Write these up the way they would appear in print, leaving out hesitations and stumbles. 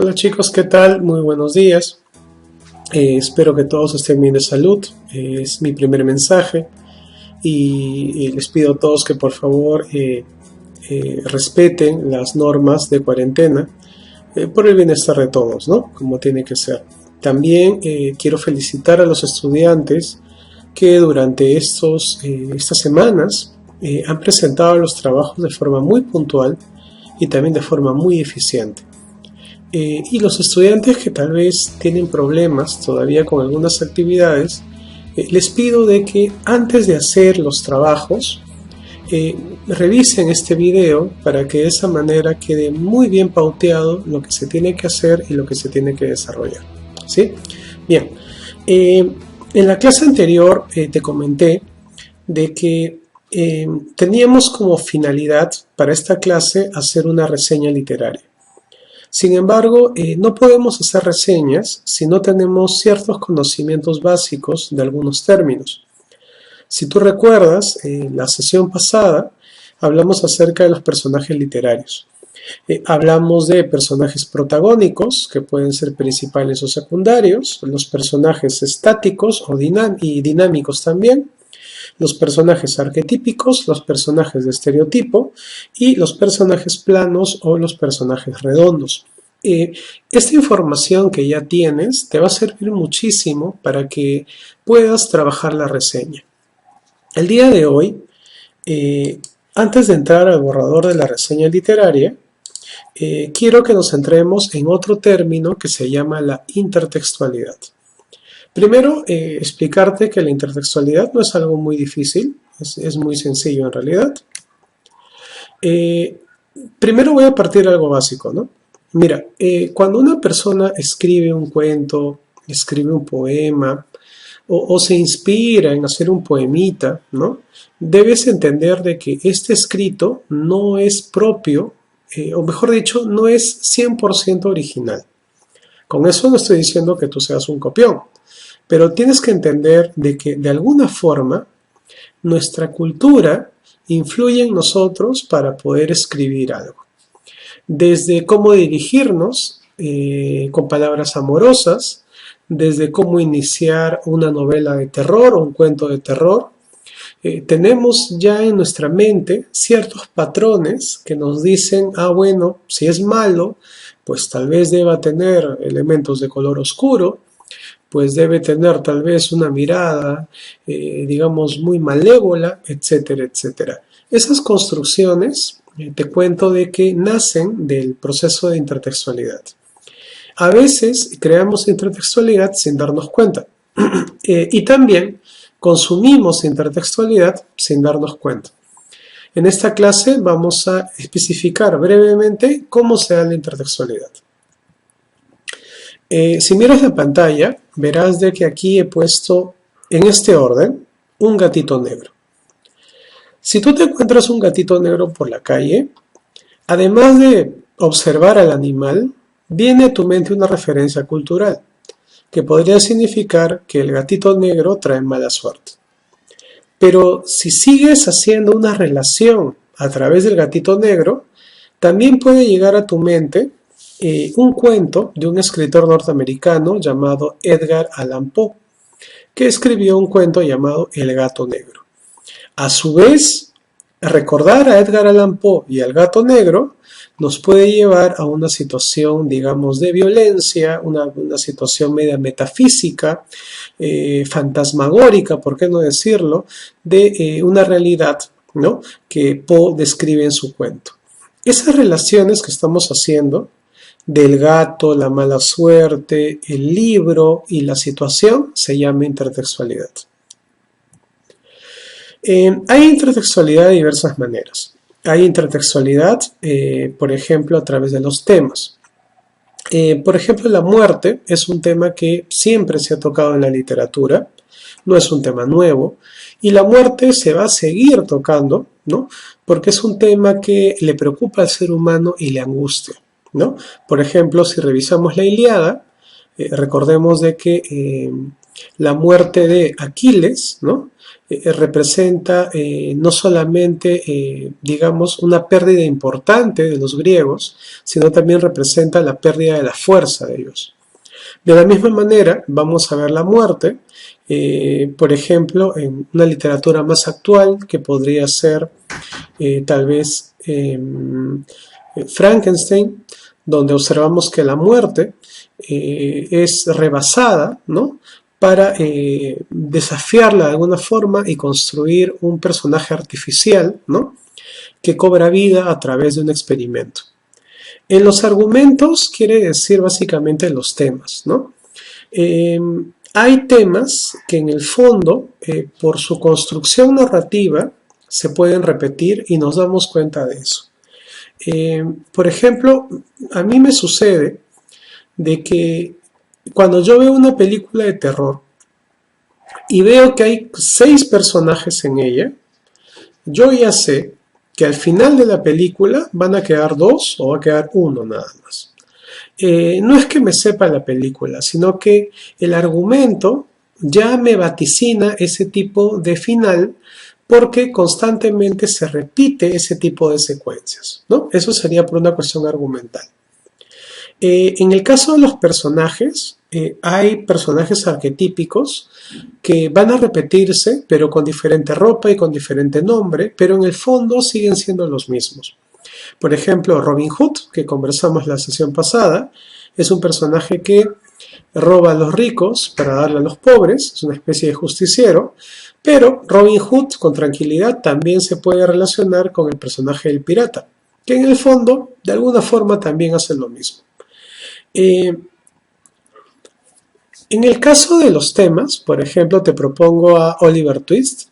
Hola chicos, ¿qué tal? Muy buenos días. Espero que todos estén bien de salud. Es mi primer mensaje y les pido a todos que por favor respeten las normas de cuarentena por el bienestar de todos, ¿no? Como tiene que ser. También quiero felicitar a los estudiantes que durante estas semanas han presentado los trabajos de forma muy puntual y también de forma muy eficiente. Y los estudiantes que tal vez tienen problemas todavía con algunas actividades, les pido de que antes de hacer los trabajos, revisen este video para que de esa manera quede muy bien pauteado lo que se tiene que hacer y lo que se tiene que desarrollar. ¿Sí? Bien, en la clase anterior te comenté de que teníamos como finalidad para esta clase hacer una reseña literaria. Sin embargo, no podemos hacer reseñas si no tenemos ciertos conocimientos básicos de algunos términos. Si tú recuerdas, en la sesión pasada hablamos acerca de los personajes literarios. Hablamos de personajes protagónicos, que pueden ser principales o secundarios, los personajes estáticos y dinámicos también, los personajes arquetípicos, los personajes de estereotipo y los personajes planos o los personajes redondos. Esta información que ya tienes te va a servir muchísimo para que puedas trabajar la reseña. El día de hoy, antes de entrar al borrador de la reseña literaria, quiero que nos centremos en otro término que se llama la intertextualidad. Primero, explicarte que la intertextualidad no es algo muy difícil, es muy sencillo en realidad. Primero voy a partir de algo básico, ¿no? Mira, cuando una persona escribe un cuento, escribe un poema, o se inspira en hacer un poemita, ¿no? Debes entender de que este escrito no es propio, o mejor dicho, no es 100% original. Con eso no estoy diciendo que tú seas un copión. Pero tienes que entender de que de alguna forma nuestra cultura influye en nosotros para poder escribir algo. Desde cómo dirigirnos con palabras amorosas, desde cómo iniciar una novela de terror o un cuento de terror. Tenemos ya en nuestra mente ciertos patrones que nos dicen, bueno, si es malo, pues tal vez deba tener elementos de color oscuro, pues debe tener tal vez una mirada, digamos, muy malévola, etcétera, etcétera. Esas construcciones, te cuento de que nacen del proceso de intertextualidad. A veces creamos intertextualidad sin darnos cuenta. Y también consumimos intertextualidad sin darnos cuenta. En esta clase vamos a especificar brevemente cómo se da la intertextualidad. Si miras la pantalla, verás de que aquí he puesto en este orden un gatito negro. Si tú te encuentras un gatito negro por la calle, además de observar al animal, viene a tu mente una referencia cultural, que podría significar que el gatito negro trae mala suerte. Pero si sigues haciendo una relación a través del gatito negro, también puede llegar a tu mente un cuento de un escritor norteamericano llamado Edgar Allan Poe, que escribió un cuento llamado El gato negro. A su vez, recordar a Edgar Allan Poe y al gato negro nos puede llevar a una situación, digamos, de violencia, una situación media metafísica, fantasmagórica, por qué no decirlo, de una realidad, ¿no?, que Poe describe en su cuento. Esas relaciones que estamos haciendo del gato, la mala suerte, el libro y la situación se llama intertextualidad. Hay intertextualidad de diversas maneras. Hay intertextualidad, por ejemplo, a través de los temas. Por ejemplo, la muerte es un tema que siempre se ha tocado en la literatura, no es un tema nuevo, y la muerte se va a seguir tocando, ¿no?, porque es un tema que le preocupa al ser humano y le angustia, ¿no? Por ejemplo, si revisamos la Ilíada, recordemos de que la muerte de Aquiles, ¿no? Representa no solamente, digamos, una pérdida importante de los griegos, sino también representa la pérdida de la fuerza de ellos. De la misma manera, vamos a ver la muerte, por ejemplo, en una literatura más actual, que podría ser tal vez Frankenstein, donde observamos que la muerte es rebasada, ¿no? Para desafiarla de alguna forma y construir un personaje artificial, ¿no? Que cobra vida a través de un experimento. En los argumentos quiere decir básicamente los temas, ¿no? Hay temas que en el fondo, por su construcción narrativa, se pueden repetir y nos damos cuenta de eso. Por ejemplo, a mí me sucede de que cuando yo veo una película de terror y veo que hay 6 personajes en ella, yo ya sé que al final de la película van a quedar 2 o va a quedar 1 nada más. No es que me sepa la película, sino que el argumento ya me vaticina ese tipo de final porque constantemente se repite ese tipo de secuencias, ¿no? Eso sería por una cuestión argumental. En el caso de los personajes, hay personajes arquetípicos que van a repetirse, pero con diferente ropa y con diferente nombre, pero en el fondo siguen siendo los mismos. Por ejemplo, Robin Hood, que conversamos la sesión pasada, es un personaje que roba a los ricos para darle a los pobres, es una especie de justiciero, pero Robin Hood con tranquilidad también se puede relacionar con el personaje del pirata, que en el fondo de alguna forma también hace lo mismo. En el caso de los temas, por ejemplo, te propongo a Oliver Twist.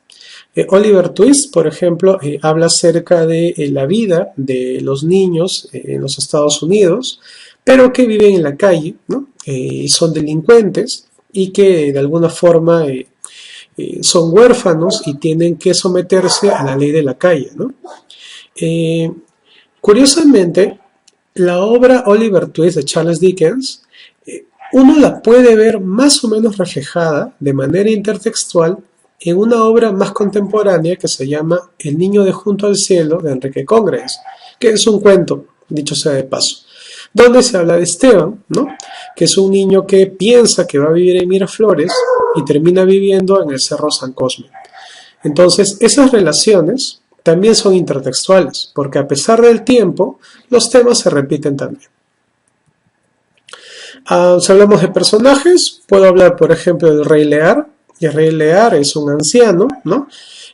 Oliver Twist, por ejemplo, habla acerca de la vida de los niños en los Estados Unidos, pero que viven en la calle, ¿no? Son delincuentes y que de alguna forma son huérfanos y tienen que someterse a la ley de la calle, ¿no? Curiosamente, la obra Oliver Twist de Charles Dickens, uno la puede ver más o menos reflejada de manera intertextual en una obra más contemporánea que se llama El niño de junto al cielo de Enrique Congreve, que es un cuento, dicho sea de paso, donde se habla de Esteban, ¿no? Que es un niño que piensa que va a vivir en Miraflores y termina viviendo en el Cerro San Cosme. Entonces, esas relaciones también son intertextuales, porque a pesar del tiempo, los temas se repiten también. Si hablamos de personajes, puedo hablar, por ejemplo, del Rey Lear. Y el Rey Lear es un anciano, ¿no?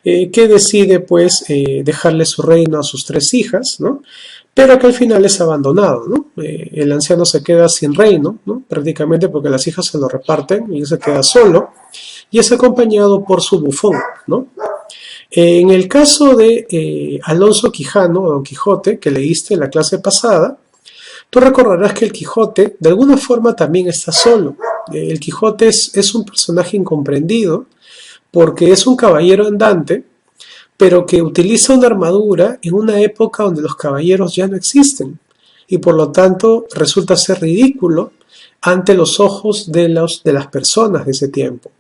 Que decide, pues, dejarle su reino a sus 3 hijas, ¿no? Pero que al final es abandonado, ¿no? El anciano se queda sin reino, ¿no? Prácticamente porque las hijas se lo reparten y él se queda solo y es acompañado por su bufón, ¿no? En el caso de Alonso Quijano, o Don Quijote, que leíste en la clase pasada, tú recordarás que el Quijote de alguna forma también está solo. El Quijote es un personaje incomprendido porque es un caballero andante, pero que utiliza una armadura en una época donde los caballeros ya no existen y por lo tanto resulta ser ridículo ante los ojos de las personas de ese tiempo.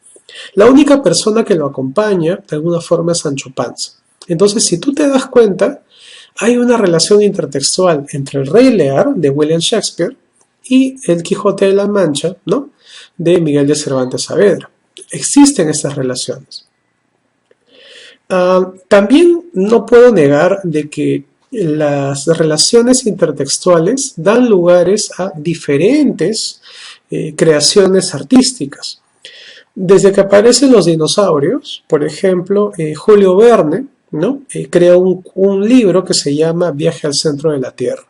La única persona que lo acompaña de alguna forma es Sancho Panza. Entonces, si tú te das cuenta, hay una relación intertextual entre el Rey Lear de William Shakespeare y el Quijote de la Mancha, ¿no? De Miguel de Cervantes Saavedra. Existen estas relaciones. También no puedo negar de que las relaciones intertextuales dan lugares a diferentes creaciones artísticas. Desde que aparecen los dinosaurios, por ejemplo, Julio Verne, ¿no? Crea un libro que se llama Viaje al centro de la Tierra.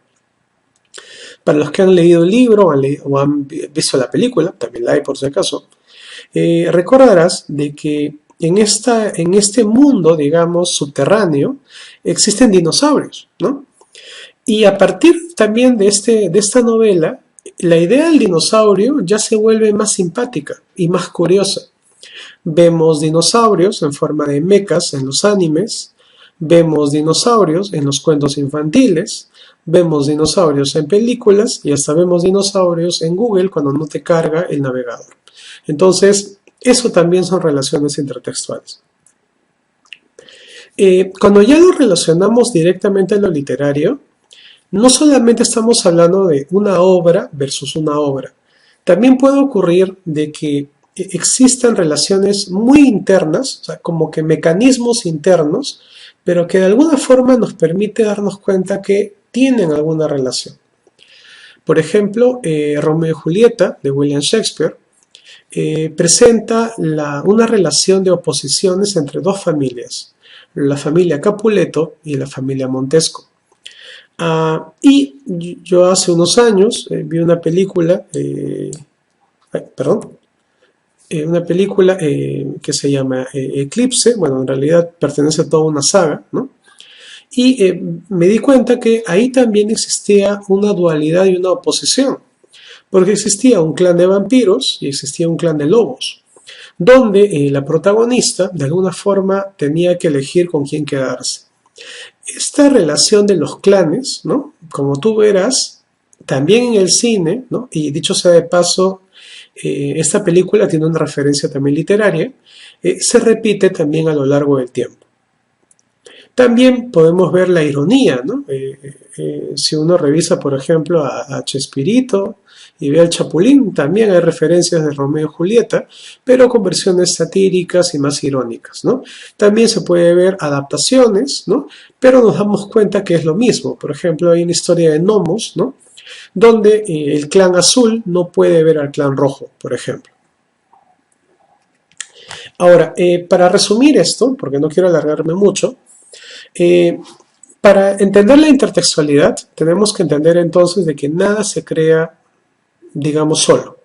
Para los que han leído el libro o han visto la película, también la hay por si acaso, recordarás de que en este mundo, digamos, subterráneo, existen dinosaurios, ¿no? Y a partir también de esta novela, la idea del dinosaurio ya se vuelve más simpática y más curiosa. Vemos dinosaurios en forma de mecas en los animes, vemos dinosaurios en los cuentos infantiles, vemos dinosaurios en películas y hasta vemos dinosaurios en Google cuando no te carga el navegador. Entonces, Eso también son relaciones intertextuales. Cuando ya lo relacionamos directamente a lo literario, no solamente estamos hablando de una obra versus una obra. También puede ocurrir de que existan relaciones muy internas, o sea, como que mecanismos internos, pero que de alguna forma nos permite darnos cuenta que tienen alguna relación. Por ejemplo, Romeo y Julieta, de William Shakespeare, presenta una relación de oposiciones entre dos familias, la familia Capuleto y la familia Montesco. Y yo hace unos años vi una película, que se llama Eclipse. Bueno, en realidad pertenece a toda una saga, ¿no? Y me di cuenta que ahí también existía una dualidad y una oposición, porque existía un clan de vampiros y existía un clan de lobos, donde la protagonista de alguna forma tenía que elegir con quién quedarse. Esta relación de los clanes, ¿no? Como tú verás, también en el cine, ¿no? Y dicho sea de paso, esta película tiene una referencia también literaria, se repite también a lo largo del tiempo. También podemos ver la ironía, ¿no? Si uno revisa, por ejemplo, a Chespirito y ve al Chapulín, también hay referencias de Romeo y Julieta, pero con versiones satíricas y más irónicas, ¿no? También se puede ver adaptaciones, ¿no? Pero nos damos cuenta que es lo mismo. Por ejemplo, hay una historia de gnomos, ¿no? Donde el clan azul no puede ver al clan rojo, por ejemplo. Ahora, para resumir esto, porque no quiero alargarme mucho, para entender la intertextualidad tenemos que entender entonces de que nada se crea, digamos, solo.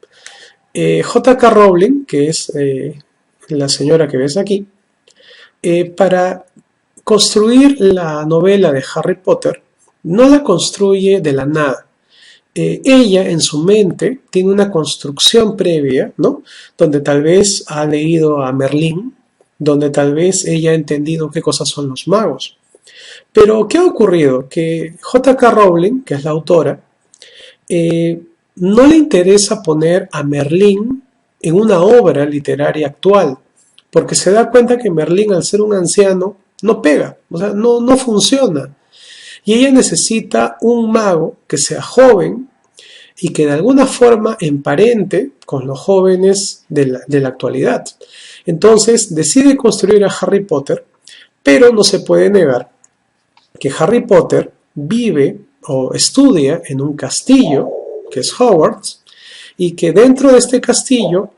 J.K. Rowling, que es la señora que ves aquí, para construir la novela de Harry Potter, no la construye de la nada. Ella en su mente tiene una construcción previa, ¿no? Donde tal vez ha leído a Merlín, donde tal vez ella ha entendido qué cosas son los magos. Pero, ¿qué ha ocurrido? Que J.K. Rowling, que es la autora, no le interesa poner a Merlín en una obra literaria actual, porque se da cuenta que Merlín, al ser un anciano, no pega, o sea, no funciona. Y ella necesita un mago que sea joven y que de alguna forma emparente con los jóvenes de la actualidad. Entonces decide construir a Harry Potter, pero no se puede negar que Harry Potter vive o estudia en un castillo, que es Hogwarts, y que dentro de este castillo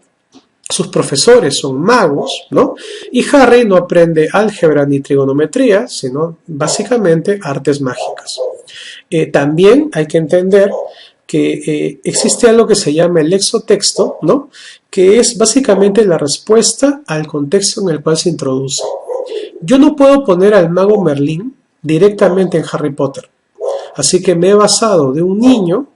sus profesores son magos, ¿no? Y Harry no aprende álgebra ni trigonometría, sino básicamente artes mágicas. También hay que entender que existe algo que se llama el exotexto, ¿no? Que es básicamente la respuesta al contexto en el cual se introduce. Yo no puedo poner al mago Merlín directamente en Harry Potter, así que me he basado de un niño,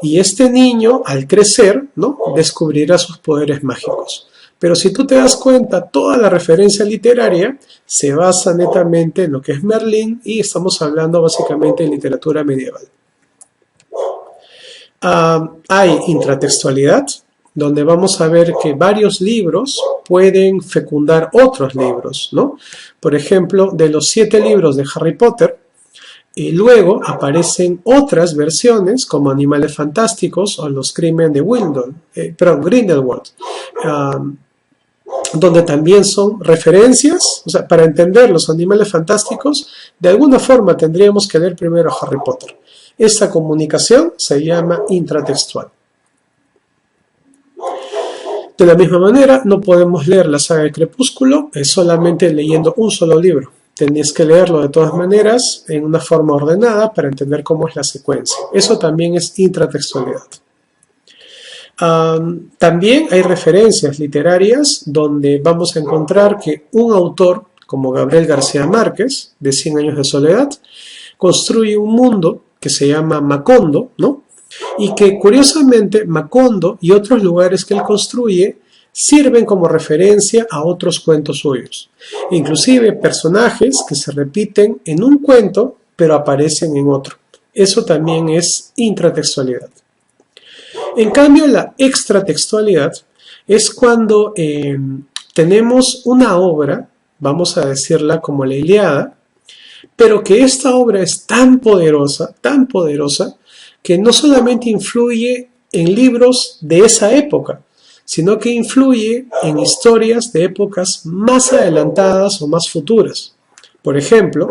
y este niño, al crecer, ¿no? Descubrirá sus poderes mágicos. Pero si tú te das cuenta, toda la referencia literaria se basa netamente en lo que es Merlín, y estamos hablando básicamente de literatura medieval. Hay intratextualidad, donde vamos a ver que varios libros pueden fecundar otros libros, ¿no? Por ejemplo, de los 7 libros de Harry Potter, y luego aparecen otras versiones como Animales Fantásticos o Los Crímenes de Grindelwald, donde también son referencias. O sea, para entender los Animales Fantásticos, de alguna forma tendríamos que leer primero a Harry Potter. Esta comunicación se llama intratextual. De la misma manera, no podemos leer la saga de Crepúsculo solamente leyendo un solo libro. Tenías que leerlo de todas maneras en una forma ordenada para entender cómo es la secuencia. Eso también es intratextualidad. También hay referencias literarias donde vamos a encontrar que un autor como Gabriel García Márquez, de 100 años de soledad, construye un mundo que se llama Macondo, ¿no? Y que curiosamente Macondo y otros lugares que él construye sirven como referencia a otros cuentos suyos. Inclusive personajes que se repiten en un cuento pero aparecen en otro. Eso también es intratextualidad. En cambio, la extratextualidad es cuando tenemos una obra, vamos a decirla como la Ilíada, pero que esta obra es tan poderosa, que no solamente influye en libros de esa época, sino que influye en historias de épocas más adelantadas o más futuras. Por ejemplo,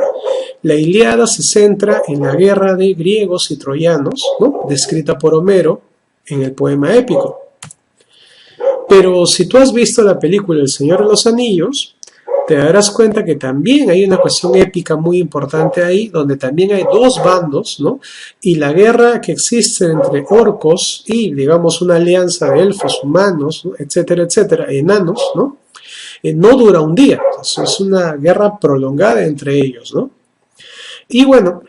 la Ilíada se centra en la guerra de griegos y troyanos, ¿no?, descrita por Homero en el poema épico. Pero si tú has visto la película El Señor de los Anillos, te darás cuenta que también hay una cuestión épica muy importante ahí, donde también hay dos bandos, ¿no? Y la guerra que existe entre orcos y, digamos, una alianza de elfos, humanos, ¿no?, etcétera, etcétera, enanos, ¿no? No dura un día, es una guerra prolongada entre ellos, ¿no? Y bueno,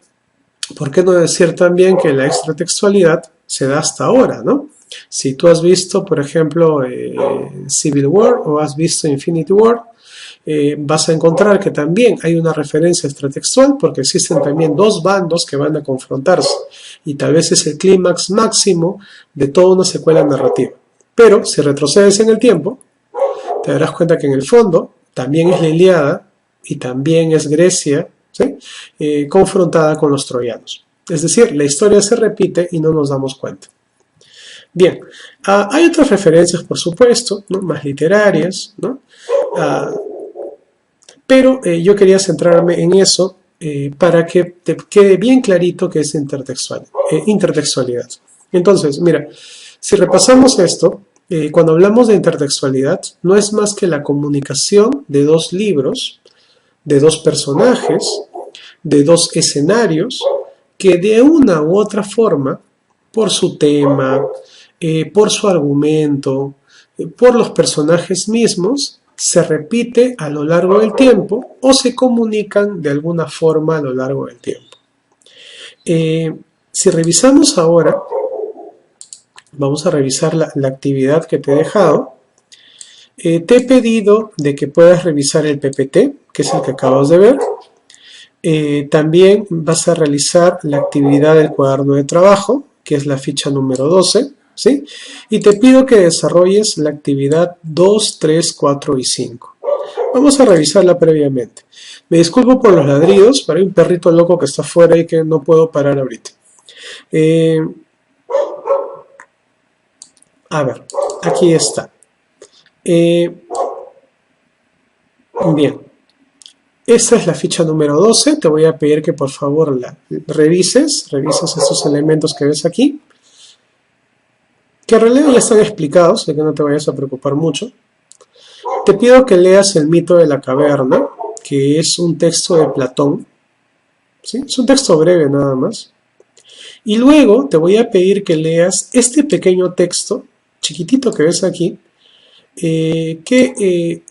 ¿por qué no decir también que la extratextualidad se da hasta ahora, ¿no? Si tú has visto, por ejemplo, Civil War o has visto Infinity War, vas a encontrar que también hay una referencia extratextual porque existen también dos bandos que van a confrontarse y tal vez es el clímax máximo de toda una secuela narrativa. Pero si retrocedes en el tiempo, te darás cuenta que en el fondo también es la Ilíada y también es Grecia, ¿sí?, confrontada con los troyanos. Es decir, la historia se repite y no nos damos cuenta. Bien, hay otras referencias, por supuesto, ¿no?, más literarias, ¿no? Pero yo quería centrarme en eso para que te quede bien clarito que es intertextualidad. Entonces, mira, si repasamos esto, cuando hablamos de intertextualidad, no es más que la comunicación de dos libros, de dos personajes, de dos escenarios, que de una u otra forma, por su tema, por su argumento, por los personajes mismos, se repite a lo largo del tiempo o se comunican de alguna forma a lo largo del tiempo. Si revisamos ahora, vamos a revisar la actividad que te he dejado. Te he pedido de que puedas revisar el PPT, que es el que acabas de ver. También vas a realizar la actividad del cuaderno de trabajo, que es la ficha número 12, ¿sí? Y te pido que desarrolles la actividad 2, 3, 4 y 5. Vamos a revisarla previamente. Me disculpo por los ladridos, pero hay un perrito loco que está afuera y que no puedo parar ahorita. A ver, aquí está. Bien. Esta es la ficha número 12. Te voy a pedir que por favor la revises estos elementos que ves aquí, que en realidad ya están explicados, así que no te vayas a preocupar mucho. Te pido que leas el mito de la caverna, que es un texto de Platón, ¿sí? Es un texto breve nada más. Y luego te voy a pedir que leas este pequeño texto, chiquitito que ves aquí, que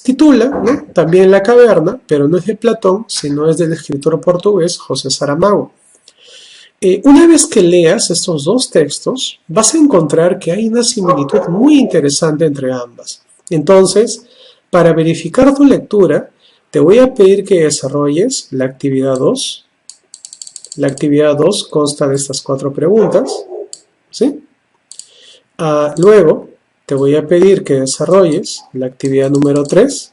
titula, ¿no?, también La caverna, pero no es de Platón, sino es del escritor portugués José Saramago. Una vez que leas estos dos textos, vas a encontrar que hay una similitud muy interesante entre ambas. Entonces, para verificar tu lectura, te voy a pedir que desarrolles la actividad 2. La actividad 2 consta de estas 4 preguntas, ¿sí? Luego, te voy a pedir que desarrolles la actividad número 3,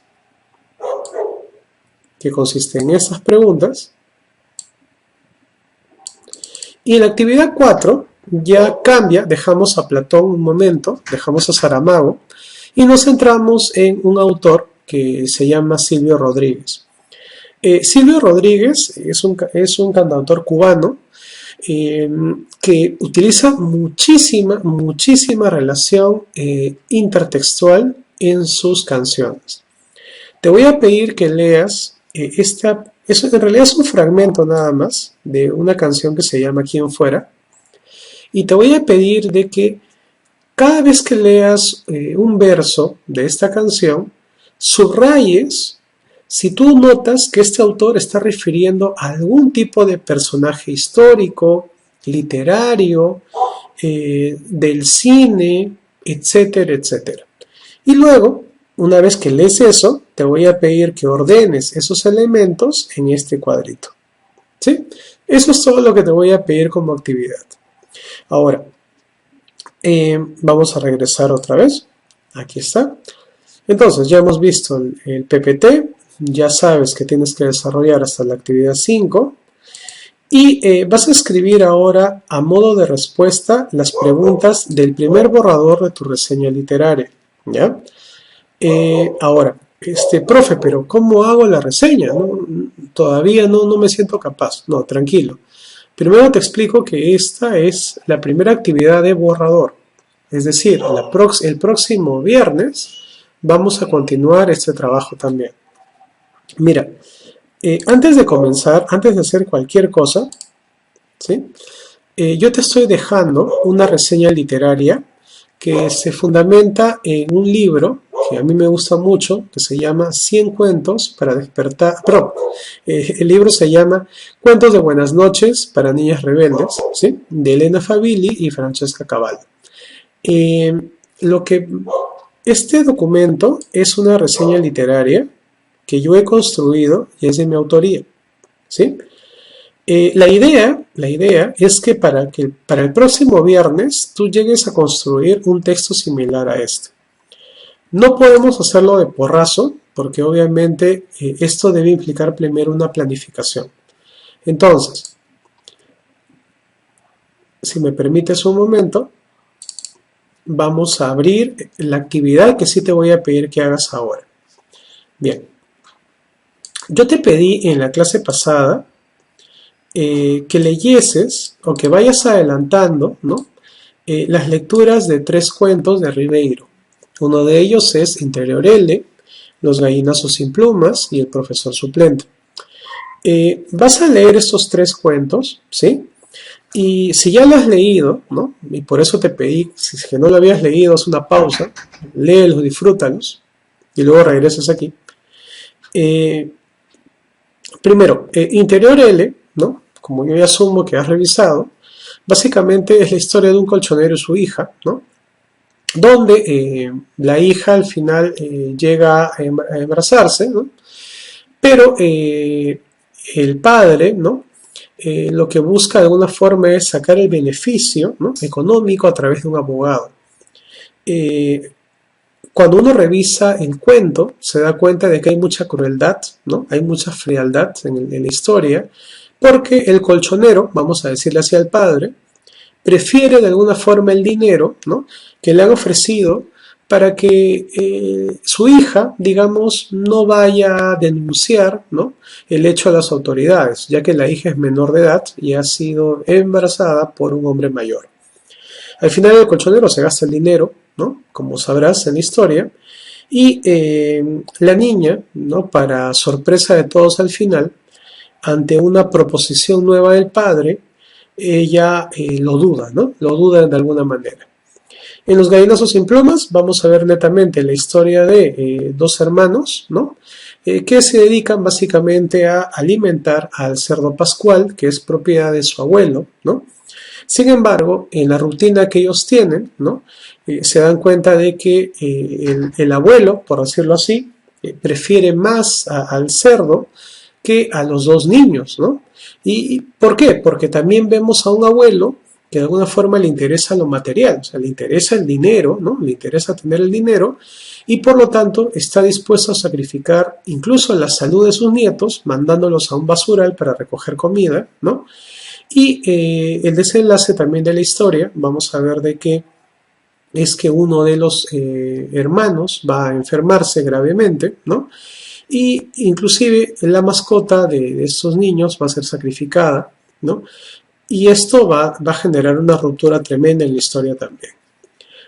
que consiste en estas preguntas. Y en la actividad 4 ya cambia, dejamos a Platón un momento, dejamos a Saramago y nos centramos en un autor que se llama Silvio Rodríguez. Silvio Rodríguez es un cantautor cubano que utiliza muchísima relación intertextual en sus canciones. Te voy a pedir que leas eso en realidad es un fragmento nada más de una canción que se llama Quién fuera, y te voy a pedir de que cada vez que leas un verso de esta canción, subrayes si tú notas que este autor está refiriendo a algún tipo de personaje histórico, literario, del cine, etcétera, etcétera. Y luego, una vez que lees eso, te voy a pedir que ordenes esos elementos en este cuadrito, ¿sí? Eso es todo lo que te voy a pedir como actividad. Ahora, vamos a regresar otra vez Aquí está. Entonces, ya hemos visto el PPT, ya sabes que tienes que desarrollar hasta la actividad 5 y vas a escribir ahora a modo de respuesta las preguntas del primer borrador de tu reseña literaria, ¿ya? Ahora, profe, pero ¿cómo hago la reseña? No, todavía no me siento capaz. No, tranquilo. Primero te explico que esta es la primera actividad de borrador. Es decir, el próximo viernes vamos a continuar este trabajo también. Mira, antes de comenzar, antes de hacer cualquier cosa, ¿sí? Yo te estoy dejando una reseña literaria que se fundamenta en un libro que a mí me gusta mucho, que se llama 100 cuentos para despertar. Perdón, el libro se llama Cuentos de Buenas Noches para Niñas Rebeldes, ¿sí? De Elena Favilli y Francesca Cavallo. Este documento es una reseña literaria que yo he construido y es de mi autoría, ¿sí? La idea es que para el próximo viernes tú llegues a construir un texto similar a este. No podemos hacerlo de porrazo, porque obviamente esto debe implicar primero una planificación. Entonces, si me permites un momento, vamos a abrir la actividad que sí te voy a pedir que hagas ahora. Bien, yo te pedí en la clase pasada que leyeses o que vayas adelantando, ¿no? Las lecturas de 3 cuentos de Ribeiro. Uno de ellos es Interior L, Los gallinazos sin plumas y El profesor suplente. Vas a leer estos 3 cuentos, ¿sí? Y si ya lo has leído, ¿no? Y por eso te pedí, si es que no lo habías leído, haz una pausa, léelos, disfrútalos y luego regresas aquí. Primero, Interior L, ¿no? Como yo ya asumo que has revisado, básicamente es la historia de un colchonero y su hija, ¿no? Donde la hija al final llega a embarazarse, ¿no? Pero el padre, ¿no? Lo que busca de alguna forma es sacar el beneficio, ¿no? Económico a través de un abogado. Cuando uno revisa el cuento, se da cuenta de que hay mucha crueldad, ¿no? Hay mucha frialdad en la historia, porque el colchonero, vamos a decirle así al padre, prefiere de alguna forma el dinero, ¿no? Que le han ofrecido para que su hija, digamos, no vaya a denunciar, ¿no? El hecho a las autoridades, ya que la hija es menor de edad y ha sido embarazada por un hombre mayor. Al final el colchonero se gasta el dinero, ¿no? Como sabrás en la historia, y la niña, ¿no? Para sorpresa de todos al final, ante una proposición nueva del padre, ella lo duda, ¿no? Lo duda de alguna manera. En Los gallinazos sin plumas vamos a ver netamente la historia de 2 hermanos, ¿no? Que se dedican básicamente a alimentar al cerdo pascual, que es propiedad de su abuelo, ¿no? Sin embargo, en la rutina que ellos tienen, ¿no? Se dan cuenta de que el abuelo, por decirlo así, prefiere más al cerdo que a los 2 niños, ¿no? ¿Y por qué? Porque también vemos a un abuelo que de alguna forma le interesa lo material, o sea, le interesa el dinero, ¿no? Le interesa tener el dinero y por lo tanto está dispuesto a sacrificar incluso la salud de sus nietos, mandándolos a un basural para recoger comida, ¿no? Y el desenlace también de la historia, vamos a ver de qué es que uno de los hermanos va a enfermarse gravemente, ¿no? Y inclusive la mascota de estos niños va a ser sacrificada, ¿no? Y esto va a generar una ruptura tremenda en la historia también.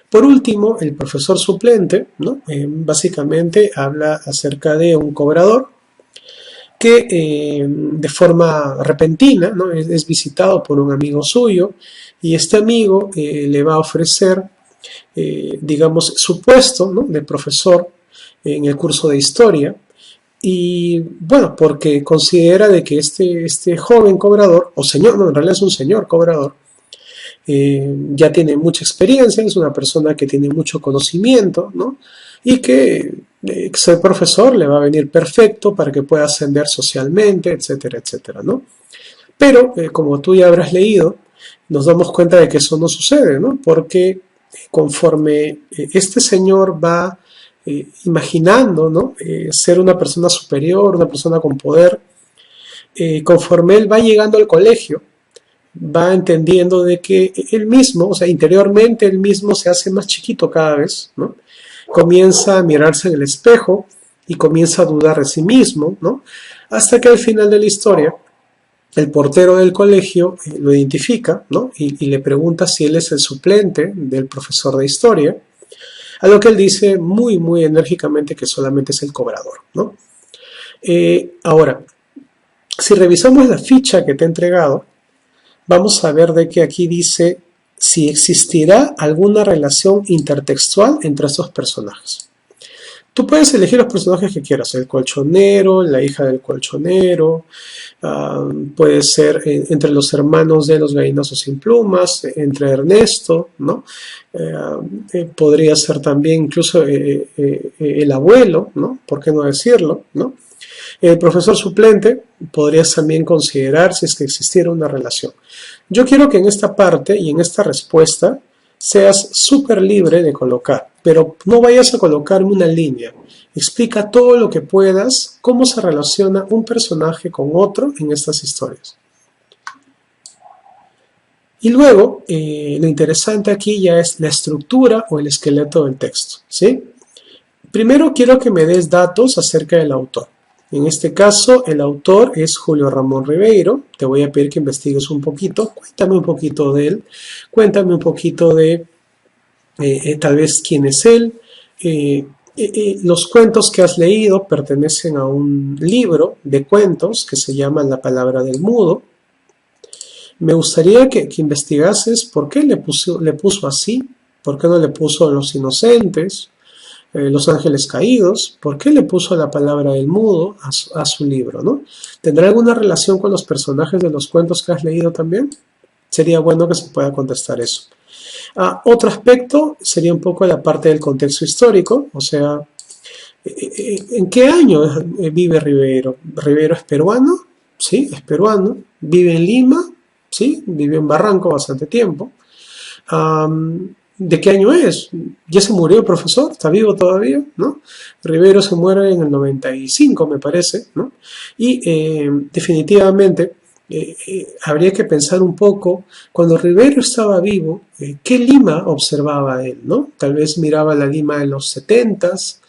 Por último, el profesor suplente, ¿no? Básicamente habla acerca de un cobrador que de forma repentina, ¿no? es visitado por un amigo suyo y este amigo le va a ofrecer, digamos, su puesto, ¿no? De profesor en el curso de historia. Y bueno, porque considera de que este joven cobrador, o señor, no, en realidad es un señor cobrador, ya tiene mucha experiencia, es una persona que tiene mucho conocimiento, ¿no? Y que ser profesor le va a venir perfecto para que pueda ascender socialmente, etcétera, etcétera, ¿no? Pero, como tú ya habrás leído, nos damos cuenta de que eso no sucede, ¿no? Porque conforme este señor va imaginando, ¿no? Ser una persona superior, una persona con poder, conforme él va llegando al colegio, va entendiendo de que él mismo, o sea, interiormente él mismo se hace más chiquito cada vez, ¿no? Comienza a mirarse en el espejo y comienza a dudar de sí mismo, ¿no? Hasta que al final de la historia, el portero del colegio lo identifica, ¿no? Y le pregunta si él es el suplente del profesor de historia, a lo que él dice muy enérgicamente que solamente es el cobrador, ¿no? Ahora, si revisamos la ficha que te he entregado, vamos a ver de que aquí dice si existirá alguna relación intertextual entre estos personajes. Tú puedes elegir los personajes que quieras, el colchonero, la hija del colchonero, puede ser entre los hermanos de los gallinazos sin plumas, entre Ernesto, ¿no? Podría ser también incluso el abuelo, ¿no? ¿Por qué no decirlo, ¿no? El profesor suplente podrías también considerar si es que existiera una relación. Yo quiero que en esta parte y en esta respuesta seas súper libre de colocar, pero no vayas a colocarme una línea. Explica todo lo que puedas, cómo se relaciona un personaje con otro en estas historias. Y luego, lo interesante aquí ya es la estructura o el esqueleto del texto, ¿sí? Primero quiero que me des datos acerca del autor. En este caso, el autor es Julio Ramón Ribeiro. Te voy a pedir que investigues un poquito. Cuéntame un poquito de él. Cuéntame un poquito de tal vez quién es él. Los cuentos que has leído pertenecen a un libro de cuentos que se llama La palabra del mudo. Me gustaría que investigases por qué le puso así, por qué no le puso Los Inocentes, Los Ángeles Caídos, ¿por qué le puso La palabra del mudo a su libro, ¿no? ¿Tendrá alguna relación con los personajes de los cuentos que has leído también? Sería bueno que se pueda contestar eso. Otro aspecto sería un poco la parte del contexto histórico, o sea, ¿en qué año vive Ribeiro? ¿Ribeiro es peruano? Sí, es peruano. ¿Vive en Lima? Sí, vivió en Barranco bastante tiempo. ¿De qué año es? ¿Ya se murió el profesor? ¿Está vivo todavía? ¿No? Ribeiro se muere en el 95, me parece, ¿no? Y definitivamente habría que pensar un poco, cuando Ribeiro estaba vivo, ¿qué Lima observaba él, ¿no? Tal vez miraba la Lima de los 70s,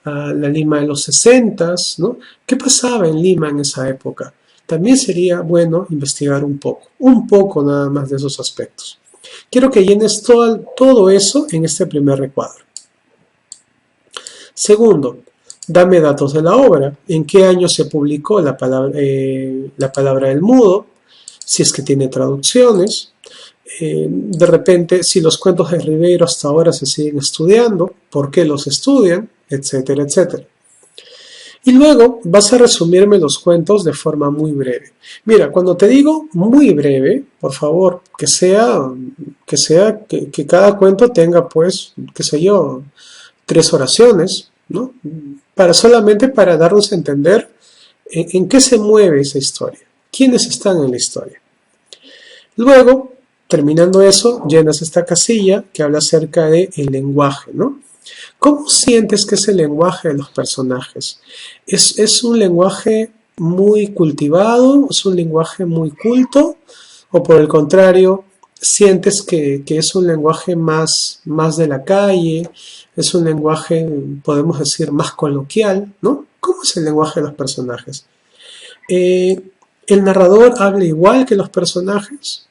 la Lima de los 60s, ¿no? ¿Qué pasaba en Lima en esa época? También sería bueno investigar un poco nada más de esos aspectos. Quiero que llenes todo eso en este primer recuadro. Segundo, dame datos de la obra. ¿En qué año se publicó la palabra del mudo? Si es que tiene traducciones. De repente, si los cuentos de Ribeiro hasta ahora se siguen estudiando, ¿por qué los estudian? Etcétera, etcétera. Y luego vas a resumirme los cuentos de forma muy breve. Mira, cuando te digo muy breve, por favor, que cada cuento tenga, pues, qué sé yo, 3 oraciones, ¿no? Solamente para darnos a entender en qué se mueve esa historia, quiénes están en la historia. Luego, terminando eso, llenas esta casilla que habla acerca del lenguaje, ¿no? ¿Cómo sientes que es el lenguaje de los personajes? ¿Es un lenguaje muy cultivado? ¿Es un lenguaje muy culto? ¿O por el contrario, sientes que es un lenguaje más de la calle? ¿Es un lenguaje, podemos decir, más coloquial, ¿no? ¿Cómo es el lenguaje de los personajes? ¿El narrador habla igual que los personajes?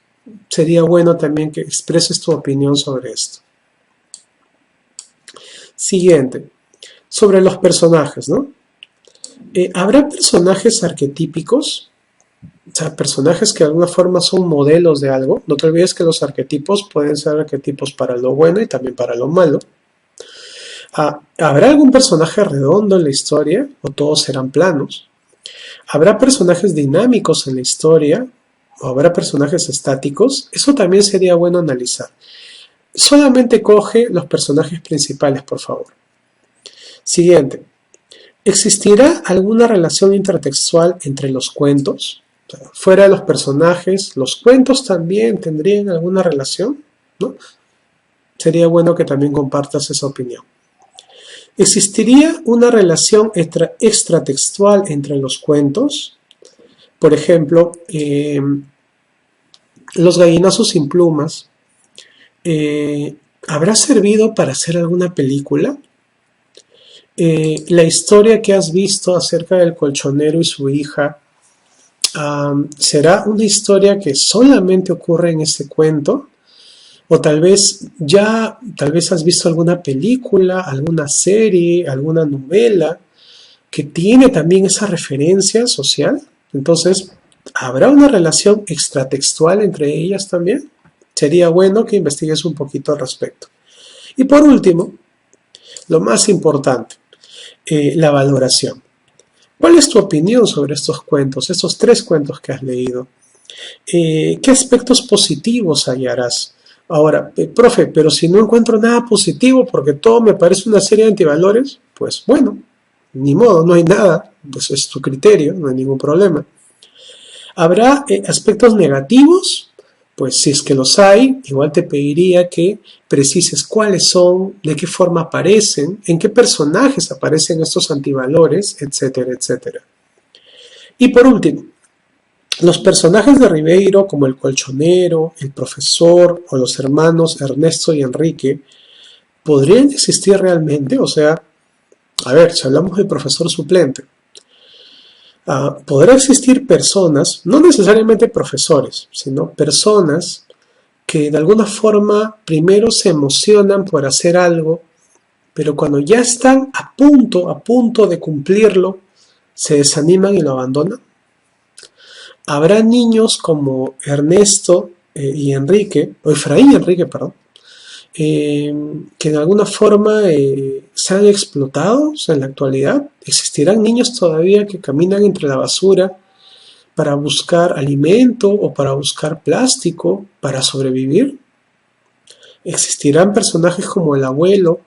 Sería bueno también que expreses tu opinión sobre esto. Siguiente, sobre los personajes, ¿no? ¿Habrá personajes arquetípicos? O sea, personajes que de alguna forma son modelos de algo. No te olvides que los arquetipos pueden ser arquetipos para lo bueno y también para lo malo. ¿Habrá algún personaje redondo en la historia o todos serán planos? ¿Habrá personajes dinámicos en la historia o habrá personajes estáticos? Eso también sería bueno analizar. Solamente coge los personajes principales, por favor. Siguiente. ¿Existirá alguna relación intertextual entre los cuentos? O sea, fuera de los personajes, ¿los cuentos también tendrían alguna relación? ¿No? Sería bueno que también compartas esa opinión. ¿Existiría una relación extratextual entre los cuentos? Por ejemplo, Los gallinazos sin plumas, ¿habrá servido para hacer alguna película? La historia que has visto acerca del colchonero y su hija, ¿será una historia que solamente ocurre en este cuento? O tal vez has visto alguna película, alguna serie, alguna novela que tiene también esa referencia social. Entonces, ¿habrá una relación extratextual entre ellas también? Sería bueno que investigues un poquito al respecto. Y por último, lo más importante, la valoración. ¿Cuál es tu opinión sobre estos cuentos, estos 3 cuentos que has leído? ¿Qué aspectos positivos hallarás? Ahora, profe, pero si no encuentro nada positivo porque todo me parece una serie de antivalores, pues bueno, ni modo, no hay nada, pues es tu criterio, no hay ningún problema. ¿Habrá aspectos negativos? Pues si es que los hay, igual te pediría que precises cuáles son, de qué forma aparecen, en qué personajes aparecen estos antivalores, etcétera, etcétera. Y por último, los personajes de Ribeiro, como el colchonero, el profesor o los hermanos Ernesto y Enrique, ¿podrían existir realmente? O sea, a ver, si hablamos del profesor suplente, podrá existir personas, no necesariamente profesores, sino personas que de alguna forma primero se emocionan por hacer algo, pero cuando ya están a punto de cumplirlo, se desaniman y lo abandonan. Habrá niños como Ernesto y Enrique, o Efraín y Enrique, perdón, que de alguna forma sean explotados en la actualidad. ¿Existirán niños todavía que caminan entre la basura para buscar alimento o para buscar plástico para sobrevivir? ¿Existirán personajes como el abuelo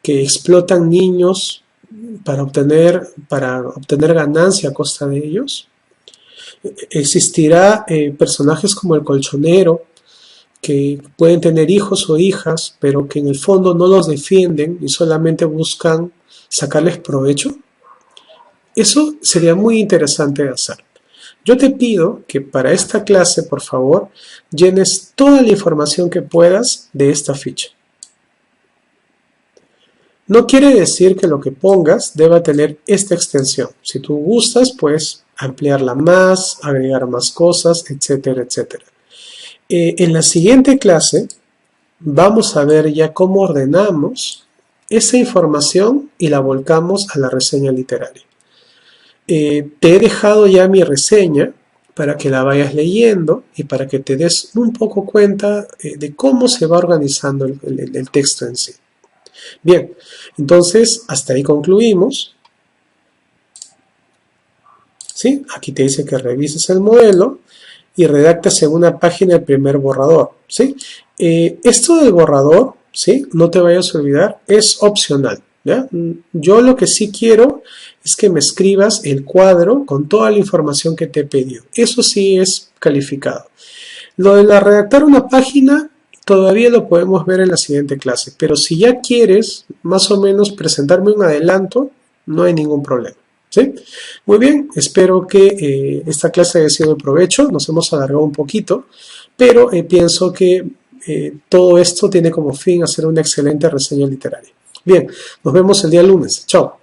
que explotan niños para obtener ganancia a costa de ellos? ¿Existirá personajes como el colchonero que pueden tener hijos o hijas, pero que en el fondo no los defienden y solamente buscan sacarles provecho? Eso sería muy interesante de hacer. Yo te pido que para esta clase, por favor, llenes toda la información que puedas de esta ficha. No quiere decir que lo que pongas deba tener esta extensión. Si tú gustas, puedes ampliarla más, agregar más cosas, etcétera, etcétera. En la siguiente clase vamos a ver ya cómo ordenamos esa información y la volcamos a la reseña literaria. Te he dejado ya mi reseña para que la vayas leyendo y para que te des un poco cuenta de cómo se va organizando el texto en sí. Bien, entonces hasta ahí concluimos. ¿Sí? Aquí te dice que revises el modelo y redactas en una página el primer borrador. ¿Sí? Esto del borrador, ¿sí? No te vayas a olvidar, es opcional. ¿Ya? Yo lo que sí quiero es que me escribas el cuadro con toda la información que te he pedido. Eso sí es calificado. Lo de redactar una página todavía lo podemos ver en la siguiente clase, pero si ya quieres más o menos presentarme un adelanto, no hay ningún problema. ¿Sí? Muy bien, espero que esta clase haya sido de provecho. Nos hemos alargado un poquito, pero pienso que todo esto tiene como fin hacer una excelente reseña literaria. Bien, nos vemos el día lunes. Chao.